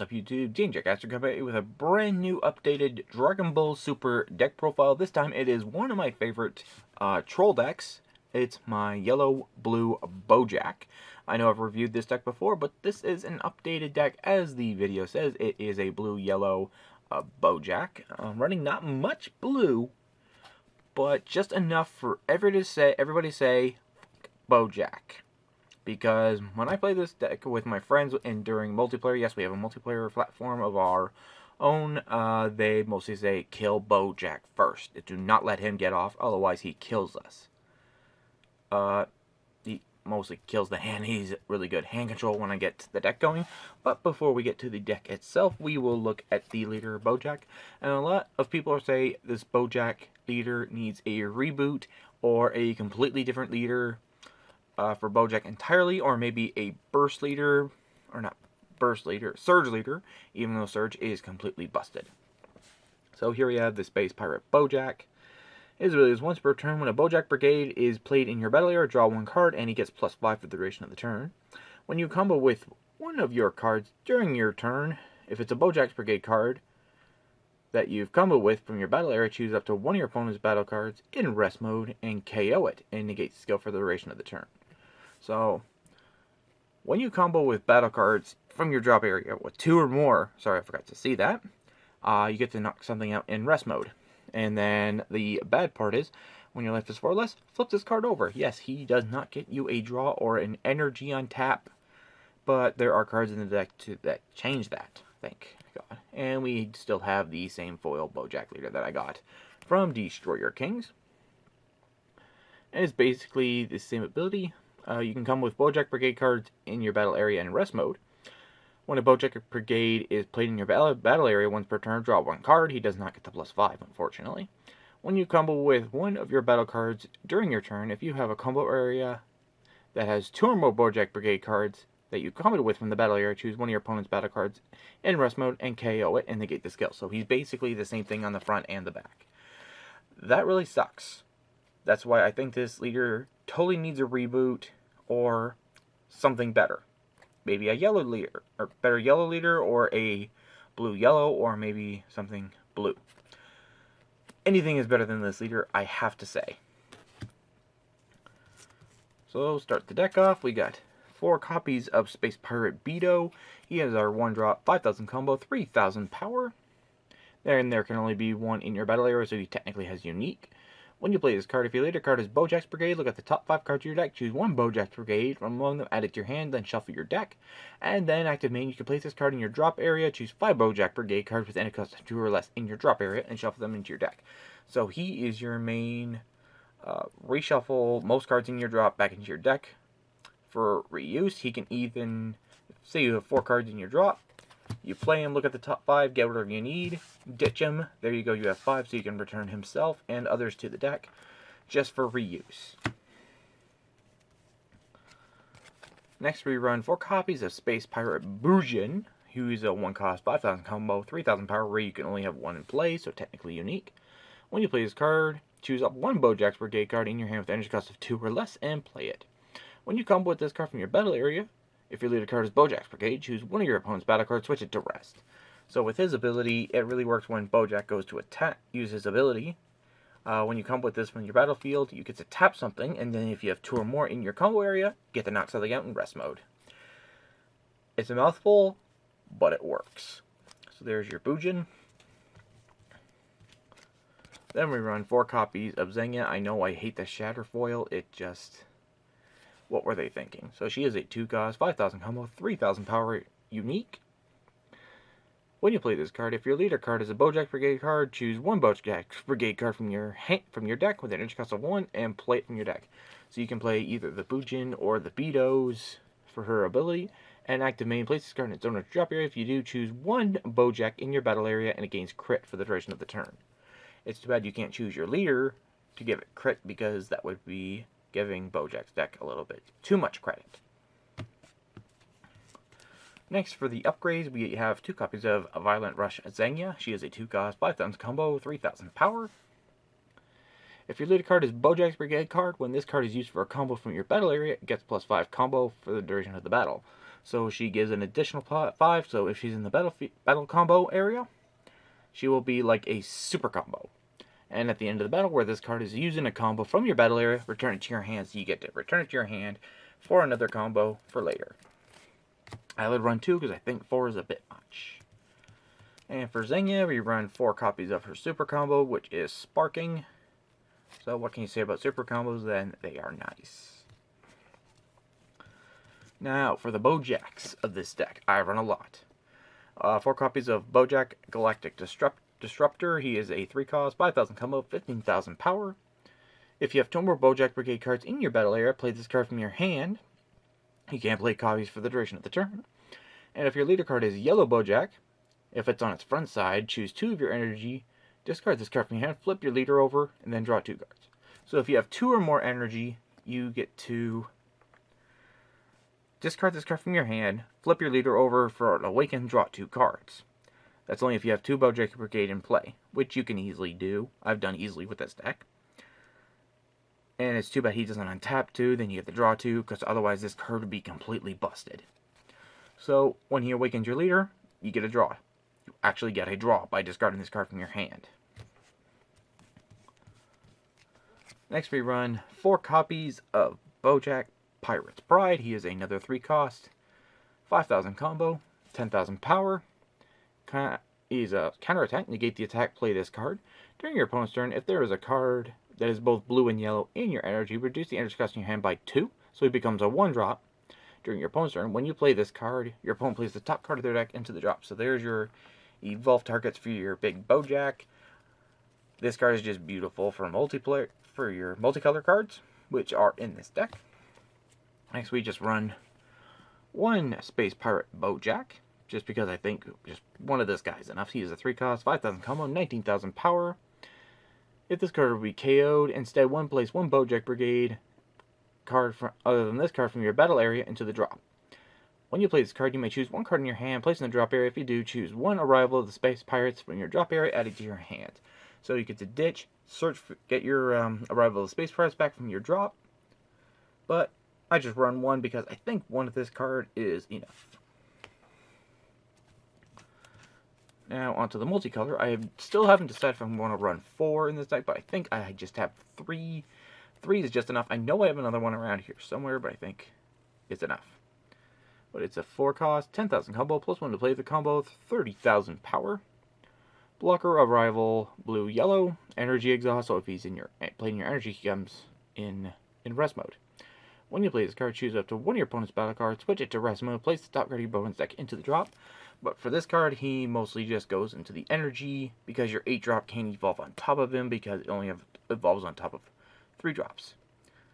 What's up YouTube, Jackassery coming with a brand new updated Dragon Ball Super deck profile. This time it is one of my favorite troll decks. It's my yellow-blue Bojack. I know I've reviewed this deck before, but this is an updated deck. As the video says, it is a blue-yellow Bojack. Running not much blue, but just enough for everybody to say Bojack. Because when I play this deck with my friends and during multiplayer, yes, we have a multiplayer platform of our own, they mostly say, kill Bojack first. Do not let him get off, otherwise he kills us. He mostly kills the hand. He's really good hand control when I get the deck going. But before we get to the deck itself, we will look at the leader Bojack. And a lot of people say this Bojack leader needs a reboot or a completely different leader for Bojack entirely, or maybe a burst leader, or not burst leader, surge leader, even though surge is completely busted. So here we have the Space Pirate Bojack. His ability is once per turn when a Boujack Brigade is played in your battle area, draw one card, and he gets +5 for the duration of the turn. When you combo with one of your cards during your turn, if it's a Bojack Brigade card that you've comboed with from your battle area, choose up to one of your opponent's battle cards in rest mode and KO it, and negate the skill for the duration of the turn. So, when you combo with battle cards from your drop area with two or more, sorry I forgot to see that, you get to knock something out in rest mode. And then the bad part is, when your life is 4 or less, flip this card over. Yes, he does not get you a draw or an energy on tap, but there are cards in the deck that change that, thank God. And we still have the same foil Bojack leader that I got from Destroyer Kings. And it's basically the same ability. You can come with Bojack Brigade cards in your battle area in rest mode. When a Bojack Brigade is played in your battle area once per turn, draw one card. He does not get the +5, unfortunately. When you combo with one of your battle cards during your turn, if you have a combo area that has 2 or more Bojack Brigade cards that you comboed with from the battle area, choose one of your opponent's battle cards in rest mode and KO it and negate the skill. So he's basically the same thing on the front and the back. That really sucks. That's why I think this leader totally needs a reboot or something better. Maybe a yellow leader, or better yellow leader, or a blue-yellow, or maybe something blue. Anything is better than this leader, I have to say. So, start the deck off. We got 4 copies of Space Pirate Beto. He has our 1-drop, 5,000 combo, 3,000 power. And there can only be one in your battle area, so he technically has unique. When you play this card, if your later card is Bojack's Brigade, look at the top 5 cards of your deck, choose one Bojack's Brigade from among them, add it to your hand, then shuffle your deck. And then, active main, you can place this card in your drop area, choose 5 Bojack Brigade cards with any cost of 2 or less in your drop area, and shuffle them into your deck. So he is your main reshuffle most cards in your drop back into your deck for reuse. He can even, say you have 4 cards in your drop, you play him, look at the top 5, get whatever you need, ditch him, there you go, you have 5, so you can return himself and others to the deck, just for reuse. Next we run 4 copies of Space Pirate Boujack, who's a 1-cost, 5,000 combo, 3,000 power, where you can only have 1 in play, so technically unique. When you play this card, choose up 1 Bojack's Brigade card in your hand with energy cost of 2 or less, and play it. When you combo with this card from your battle area, if your leader card is Bojack's Brigade, choose one of your opponent's battle cards, switch it to rest. So with his ability, it really works when Bojack goes to attack, use his ability. When you combo with this from your battlefield, you get to tap something, and then if you have 2 or more in your combo area, you get to knock something out in rest mode. It's a mouthful, but it works. So there's your Bojack. Then we run 4 copies of Xenia. I know I hate the Shatter foil, it just... what were they thinking? So she is a 2-cost, 5,000 combo, 3,000 power, unique. When you play this card, if your leader card is a Bojack Brigade card, choose one Bojack Brigade card from your deck with an energy cost of 1 and play it from your deck. So you can play either the Bojack or the Betos for her ability. And active main, place this card in its owner's drop area. If you do, choose one Bojack in your battle area and it gains crit for the duration of the turn. It's too bad you can't choose your leader to give it crit, because that would be giving Bojack's deck a little bit too much credit. Next, for the upgrades, we have 2 copies of Violent Rush Xenia. She is a 2-cost, 5,000 combo, 3,000 power. If your leader card is Bojack's Brigade card, when this card is used for a combo from your battle area, it gets +5 combo for the duration of the battle. So she gives an additional 5, so if she's in the battle combo area, she will be like a super combo. And at the end of the battle, where this card is using a combo from your battle area, return it to your hand, so you get to return it to your hand for another combo for later. I would run 2 because I think 4 is a bit much. And for Xenia, we run 4 copies of her super combo, which is Sparking. So what can you say about super combos then? They are nice. Now, for the Bojacks of this deck, I run a lot. 4 copies of Bojack Galactic Disruptor. He is a 3-cost, 5,000 combo, 15,000 power. If you have 2 more Boujack Brigade cards in your battle area, play this card from your hand. You can't play copies for the duration of the turn. And if your leader card is Yellow Bojack, if it's on its front side, choose 2 of your energy, discard this card from your hand, flip your leader over, and then draw 2 cards. So if you have 2 or more energy, you get to discard this card from your hand, flip your leader over for an awaken, draw 2 cards. That's only if you have 2 Boujack Brigade in play, which you can easily do. I've done easily with this deck. And it's too bad he doesn't untap 2, then you have to draw 2, because otherwise this card would be completely busted. So, when he awakens your leader, you get a draw. You actually get a draw by discarding this card from your hand. Next we run 4 copies of Bojack Pirate's Pride. He is another 3-cost, 5,000 combo, 10,000 power. He's a counterattack. Negate the attack, play this card. During your opponent's turn, if there is a card that is both blue and yellow in your energy, reduce the energy cost in your hand by 2, so he becomes a 1-drop. During your opponent's turn, when you play this card, your opponent plays the top card of their deck into the drop. So there's your evolve targets for your big Bojack. This card is just beautiful for multiplayer, for your multicolor cards, which are in this deck. Next, we just run 1 Space Pirate Bojack, just because I think just one of this guy is enough. He is a 3-cost, 5,000 combo, 19,000 power. If this card will be KO'd, instead place 1 Bojack Brigade card other than this card from your battle area into the drop. When you play this card, you may choose 1 card in your hand, place in the drop area. If you do, choose 1 arrival of the Space Pirates from your drop area added to your hand. So you get to ditch, get your arrival of the Space Pirates back from your drop. But I just run 1 because I think 1 of this card is enough. Now onto the multicolor. I still haven't decided if I'm going to run 4 in this deck, but I think I just have 3. 3 is just enough. I know I have another one around here somewhere, but I think it's enough. But it's a 4-cost, 10,000 combo, plus 1 to play the combo, 30,000 power. Blocker, arrival, blue, yellow, energy exhaust, so if he's playing your energy, he comes in rest mode. When you play this card, choose up to 1 of your opponent's battle cards, switch it to rest mode, place the top card of your opponent's deck into the drop. But for this card, he mostly just goes into the energy, because your 8-drop can't evolve on top of him, because it only evolves on top of 3 drops.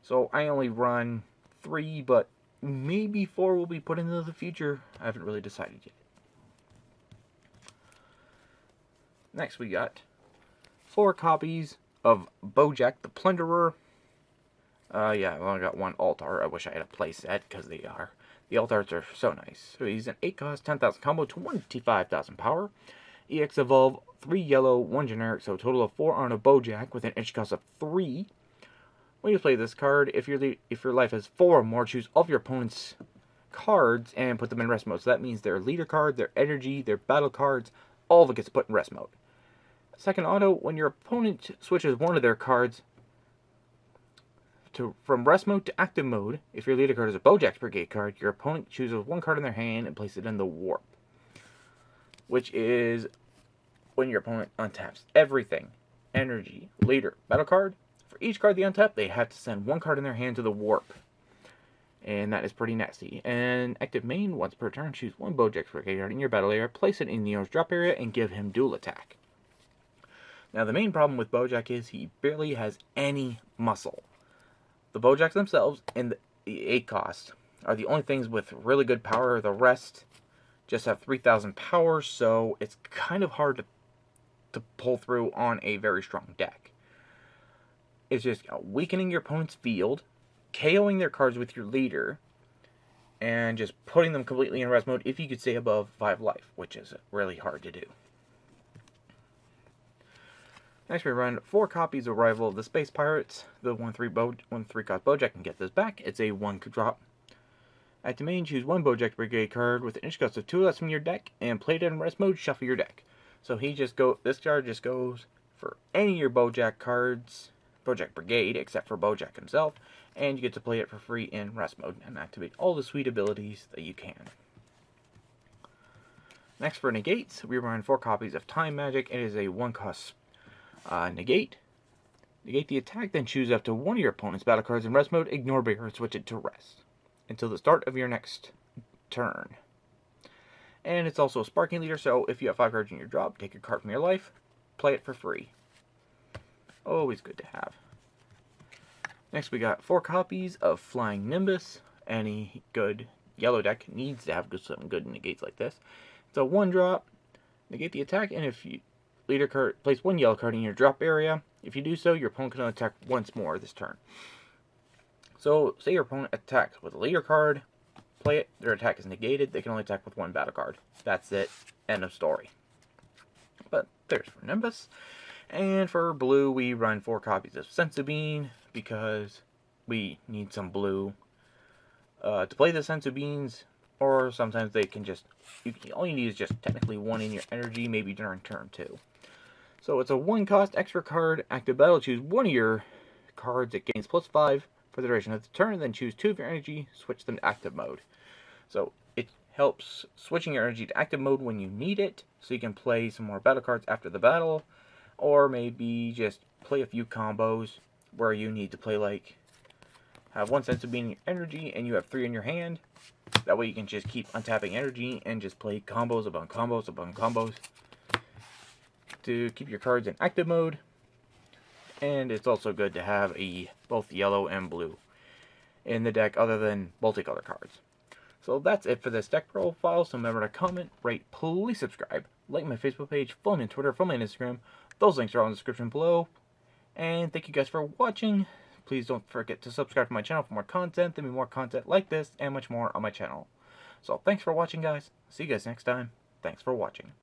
So I only run 3, but maybe 4 will be put into the future. I haven't really decided yet. Next we got 4 copies of Bojack the Plunderer. Yeah, I only got 1 altar. I wish I had a playset, because they are. The altars are so nice. So he's an 8-cost, 10,000 combo, 25,000 power. EX evolve, 3 yellow, 1 generic, so a total of 4 on a Bojack with an energy cost of 3. When you play this card, if your life has 4 or more, choose all of your opponent's cards and put them in rest mode. So that means their leader card, their energy, their battle cards, all of it gets put in rest mode. Second auto, when your opponent switches 1 of their cards from rest mode to active mode, if your leader card is a Bojack Brigade card, your opponent chooses 1 card in their hand and places it in the warp. Which is when your opponent untaps everything. Energy, leader, battle card. For each card they untap, they have to send 1 card in their hand to the warp. And that is pretty nasty. And active main, once per turn, choose 1 Bojack Brigade card in your battle area, place it in the owner's drop area, and give him dual attack. Now the main problem with Bojack is he barely has any muscle. The Bojacks themselves and the 8-cost are the only things with really good power. The rest just have 3,000 power, so it's kind of hard to pull through on a very strong deck. It's just weakening your opponent's field, KOing their cards with your leader, and just putting them completely in rest mode if you could stay above 5 life, which is really hard to do. Next we run 4 copies of Arrival of the Space Pirates. The 1/3-cost Bojack can get this back. It's a 1-drop At the main, choose one Boujack Brigade card with an inch cost of 2 less from your deck, and play it in rest mode, shuffle your deck. So this card just goes for any of your Bojack cards, Boujack Brigade, except for Bojack himself, and you get to play it for free in rest mode and activate all the sweet abilities that you can. Next for Negates, we run 4 copies of Time Magic. It is a 1-cost negate. Negate the attack, then choose up to one of your opponent's battle cards in rest mode, ignore barrier, and switch it to rest until the start of your next turn. And it's also a sparking leader, so if you have 5 cards in your drop, take a card from your life, play it for free. Always good to have. Next we got 4 copies of Flying Nimbus. Any good yellow deck needs to have some good negates like this. It's a 1-drop, negate the attack, and if you leader card, place 1 yellow card in your drop area. If you do so, your opponent can attack once more this turn. So, say your opponent attacks with a leader card, play it, their attack is negated, they can only attack with 1 battle card. That's it, end of story. But there's for Nimbus. And for blue, we run 4 copies of Senzu Bean, because we need some blue to play the Senzu Beans, or sometimes they can just, all you need is just technically 1 in your energy, maybe during turn 2. So it's a 1-cost extra card, active battle, choose one of your cards that gains +5 for the duration of the turn, then choose 2 of your energy, switch them to active mode. So it helps switching your energy to active mode when you need it, so you can play some more battle cards after the battle, or maybe just play a few combos where you need to play, like, have 1 Senzu Bean in your energy and you have 3 in your hand. That way you can just keep untapping energy and just play combos upon combos upon combos to keep your cards in active mode. And it's also good to have both yellow and blue in the deck other than multicolor cards. So that's it for this deck profile. So remember to comment, rate, please subscribe, like my Facebook page, follow me on Twitter, follow me on Instagram. Those links are all in the description below. And thank you guys for watching. Please don't forget to subscribe to my channel for more content. There'll be more content like this and much more on my channel. So thanks for watching, guys. See you guys next time. Thanks for watching.